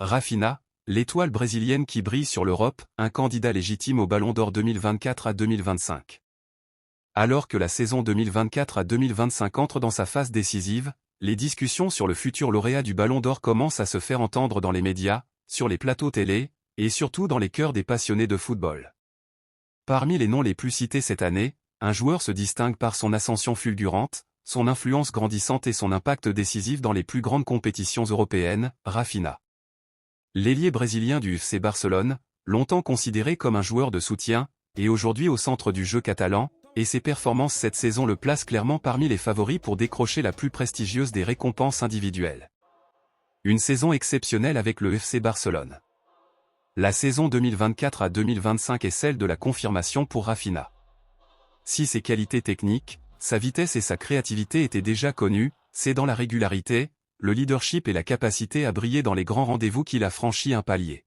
Raphinha, l'étoile brésilienne qui brille sur l'Europe, un candidat légitime au Ballon d'Or 2024 à 2025. Alors que la saison 2024 à 2025 entre dans sa phase décisive, les discussions sur le futur lauréat du Ballon d'Or commencent à se faire entendre dans les médias, sur les plateaux télé, et surtout dans les cœurs des passionnés de football. Parmi les noms les plus cités cette année, un joueur se distingue par son ascension fulgurante, son influence grandissante et son impact décisif dans les plus grandes compétitions européennes, Raphinha. L'ailier brésilien du FC Barcelone, longtemps considéré comme un joueur de soutien, est aujourd'hui au centre du jeu catalan, et ses performances cette saison le placent clairement parmi les favoris pour décrocher la plus prestigieuse des récompenses individuelles. Une saison exceptionnelle avec le FC Barcelone. La saison 2024 à 2025 est celle de la confirmation pour Raphinha. Si ses qualités techniques, sa vitesse et sa créativité étaient déjà connues, c'est dans la régularité, le leadership et la capacité à briller dans les grands rendez-vous qu'il a franchi un palier.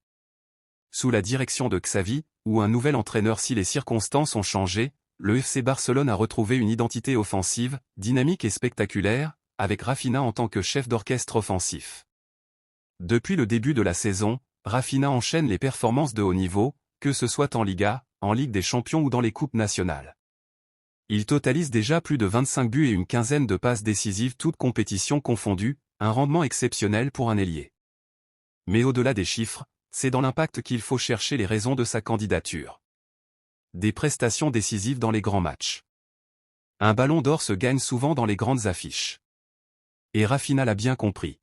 Sous la direction de Xavi, ou un nouvel entraîneur si les circonstances ont changé, le FC Barcelone a retrouvé une identité offensive, dynamique et spectaculaire, avec Raphinha en tant que chef d'orchestre offensif. Depuis le début de la saison, Raphinha enchaîne les performances de haut niveau, que ce soit en Liga, en Ligue des Champions ou dans les coupes nationales. Il totalise déjà plus de 25 buts et une quinzaine de passes décisives toutes compétitions confondues, un rendement exceptionnel pour un ailier. Mais au-delà des chiffres, c'est dans l'impact qu'il faut chercher les raisons de sa candidature. Des prestations décisives dans les grands matchs. Un ballon d'or se gagne souvent dans les grandes affiches. Et Raphinha l'a bien compris.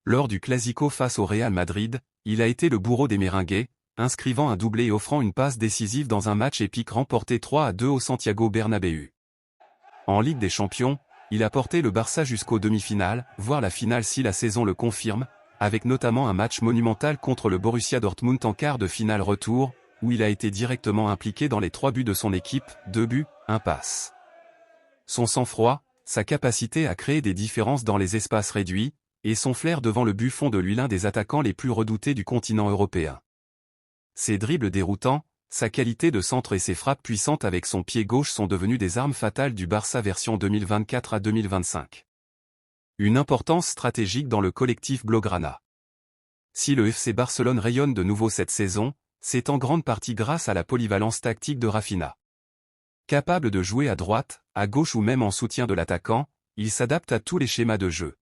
Lors du Clasico face au Real Madrid, il a été le bourreau des Merengues, inscrivant un doublé et offrant une passe décisive dans un match épique remporté 3-2 au Santiago Bernabéu. En Ligue des Champions, il a porté le Barça jusqu'aux demi-finales, voire la finale si la saison le confirme, avec notamment un match monumental contre le Borussia Dortmund en quart de finale retour, où il a été directement impliqué dans les 3 buts de son équipe, 2 buts, 1 passe. Son sang-froid, sa capacité à créer des différences dans les espaces réduits, et son flair devant le but font de lui l'un des attaquants les plus redoutés du continent européen. Ses dribbles déroutants, sa qualité de centre et ses frappes puissantes avec son pied gauche sont devenus des armes fatales du Barça version 2024 à 2025. Une importance stratégique dans le collectif Blaugrana. Si le FC Barcelone rayonne de nouveau cette saison, c'est en grande partie grâce à la polyvalence tactique de Raphinha. Capable de jouer à droite, à gauche ou même en soutien de l'attaquant, il s'adapte à tous les schémas de jeu.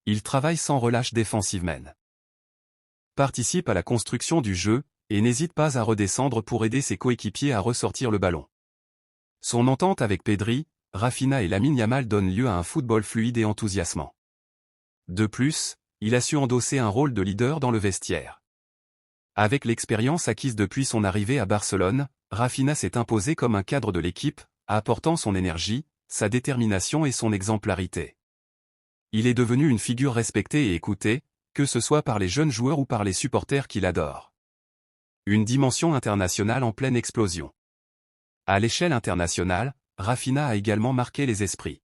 Il travaille sans relâche défensivement. Participe à la construction du jeu, et n'hésite pas à redescendre pour aider ses coéquipiers à ressortir le ballon. Son entente avec Pedri, Raphinha et Lamine Yamal donne lieu à un football fluide et enthousiasmant. De plus, il a su endosser un rôle de leader dans le vestiaire. Avec l'expérience acquise depuis son arrivée à Barcelone, Raphinha s'est imposé comme un cadre de l'équipe, apportant son énergie, sa détermination et son exemplarité. Il est devenu une figure respectée et écoutée, que ce soit par les jeunes joueurs ou par les supporters qui l'adorent. Une dimension internationale en pleine explosion. À l'échelle internationale, Raphinha a également marqué les esprits.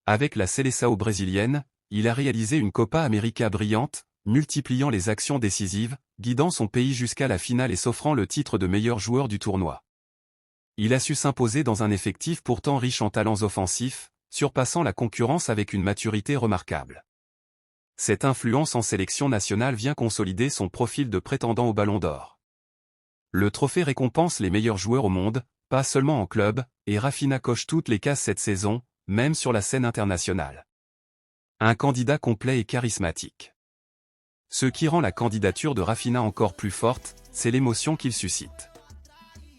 Avec la Seleção brésilienne, il a réalisé une Copa América brillante, multipliant les actions décisives, guidant son pays jusqu'à la finale et s'offrant le titre de meilleur joueur du tournoi. Il a su s'imposer dans un effectif pourtant riche en talents offensifs, surpassant la concurrence avec une maturité remarquable. Cette influence en sélection nationale vient consolider son profil de prétendant au Ballon d'Or. Le trophée récompense les meilleurs joueurs au monde, pas seulement en club, et Raphinha coche toutes les cases cette saison, même sur la scène internationale. Un candidat complet et charismatique. Ce qui rend la candidature de Raphinha encore plus forte, c'est l'émotion qu'il suscite.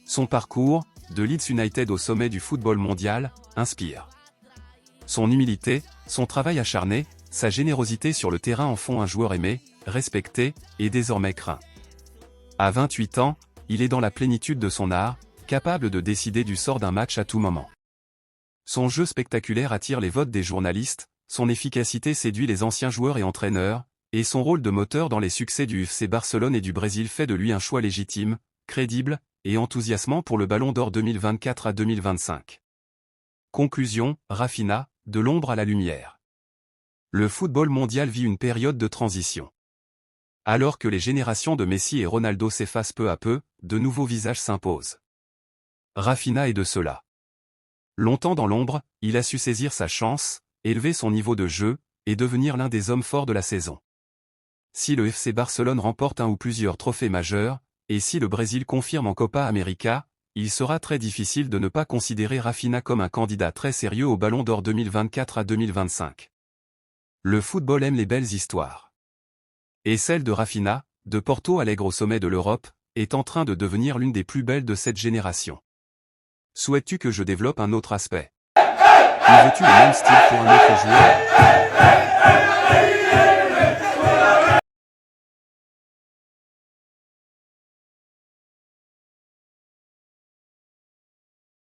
Son parcours, de Leeds United au sommet du football mondial, inspire. Son humilité, son travail acharné, sa générosité sur le terrain en font un joueur aimé, respecté, et désormais craint. À 28 ans, il est dans la plénitude de son art, capable de décider du sort d'un match à tout moment. Son jeu spectaculaire attire les votes des journalistes, son efficacité séduit les anciens joueurs et entraîneurs, et son rôle de moteur dans les succès du FC Barcelone et du Brésil fait de lui un choix légitime, crédible, et enthousiasmant pour le Ballon d'Or 2024 à 2025. Conclusion, Raphinha, de l'ombre à la lumière. Le football mondial vit une période de transition. Alors que les générations de Messi et Ronaldo s'effacent peu à peu, de nouveaux visages s'imposent. Raphinha est de cela. Longtemps dans l'ombre, il a su saisir sa chance, élever son niveau de jeu, et devenir l'un des hommes forts de la saison. si le FC Barcelone remporte un ou plusieurs trophées majeurs, et si le Brésil confirme en Copa América, il sera très difficile de ne pas considérer Rafinha comme un candidat très sérieux au Ballon d'Or 2024 à 2025. Le football aime les belles histoires. Et celle de Rafinha, de Porto Alegre au sommet de l'Europe, est en train de devenir l'une des plus belles de cette génération. Souhaites-tu que je développe un autre aspect? Ou veux-tu le même style pour un autre joueur?